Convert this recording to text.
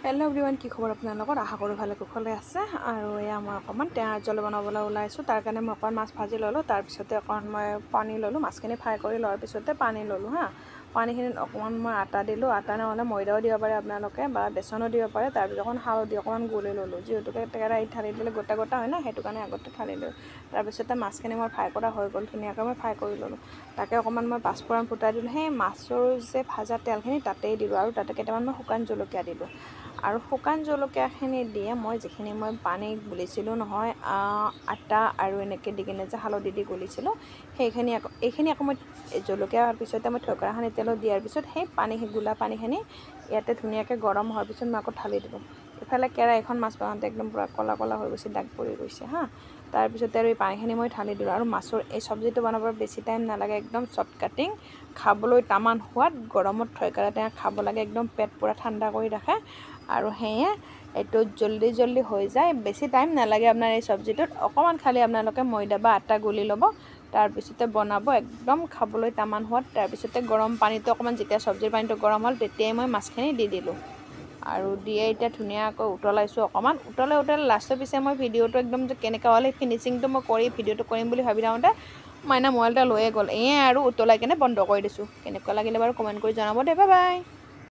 Hello' everyone, কি খবৰ আপোনালোকৰ? আশা কৰোঁ ভালে কুশলে আছে। আৰু এয়া মই অকণমান টেঙা জল বনাবলৈ ওলাইছোঁ। তাৰ কাৰণে মই অকণমান মাছ ভাজি ল'লোঁ। তাৰপিছতে অকণমান মই পানী ল'লোঁ। মাছখিনি ফ্ৰাই কৰি লোৱাৰ পিছতে পানী ল'লোঁ হা। পানীখিনিত অকণমান মই আটা দিলোঁ। আটা নহ'লে ময়দাও দিব পাৰে আপোনালোকে বা বেচনো দিব পাৰে। তাৰপিছত অকণমান হালধি অকণমান গুলি ল'লোঁ, যিহেতুকে কেৰাহীত ঢালি দিলে গোটা গোটা হয় না, সেইটো কাৰণে আগতে ঢালি দিলোঁ। তাৰপিছতে মাছখিনি মই ফ্ৰাই কৰা হৈ গ'ল, ধুনীয়াকৈ মই ফ্ৰাই কৰি ল'লোঁ। তাকে অকণমান মই পাঁচফোৰণ ফুটাই দিলোঁ। সেই মাছৰ যে ভাজা তেলখিনি তাতেই দিলোঁ আৰু তাতে কেইটামান মই শুকান জলকীয়া দিলোঁ। আৰু শুকান জলকীয়াখিনি দিয়ে মই যিখিনি মই পানী গুলিছিলোঁ নহয়, আটা আৰু এনেকৈ দি কিনে যে হালধি দি গুলিছিলোঁ, এইখিনি আকৌ মই জলকীয়া হোৱাৰ পিছতে মই থৈকাৰাখিনি তেলত দিয়াৰ পিছত সেই গোলা পানীখিনি ইয়াতে ধুনীয়াকৈ গৰম হোৱাৰ পিছত মই আকৌ ঢালি দিলোঁ। ইফালে কেৰাহীখন মাছ বনাওঁতে একদম পূৰা ক'লা ক'লা হৈ গৈছে, দাগ পৰি গৈছে হা। তাৰপিছতে আৰু এই পানীখিনি মই ঢালি দিলোঁ। আৰু মাছৰ এই চব্জিটো বনাবৰ বেছি টাইম নালাগে, একদম শ্বৰ্ট কাটিং, খাবলৈ তামান সোৱাদ। গৰমত থৈকাৰা টেঙা খাব লাগে, একদম পেট পূৰা ঠাণ্ডা কৰি ৰাখে। আৰু সেয়ে এইটো জল্দি হৈ যায়, বেছি টাইম নালাগে আপোনাৰ এই চব্জিটোত। অকণমান খালি আপোনালোকে ময়দা বা আটা গুলি ল'ব, তাৰপিছতে বনাব, একদম খাবলৈ তামান সোৱাদ। তাৰপিছতে গৰম পানীটো অকণমান, যেতিয়া চব্জিৰ পানীটো গৰম হ'ল তেতিয়াই মই মাছখিনি দি দিলোঁ। আৰু দিয়ে এতিয়া ধুনীয়াকৈ উতলাইছোঁ অকণমান। উতলাই লাষ্টৰ পিছে মই ভিডিঅ'টো একদম যে কেনেকুৱা হ'ল সেই ফিনিচিংটো মই ভিডিঅ'টো কৰিম বুলি ভাবি থাকোঁতে মাইনা মোবাইল এটা লৈয়ে গ'ল। আৰু উতলাই কেনে বন্ধ কৰি দিছোঁ। কেনেকুৱা লাগিলে বাৰু কমেণ্ট কৰি জনাব দে। Bye bye.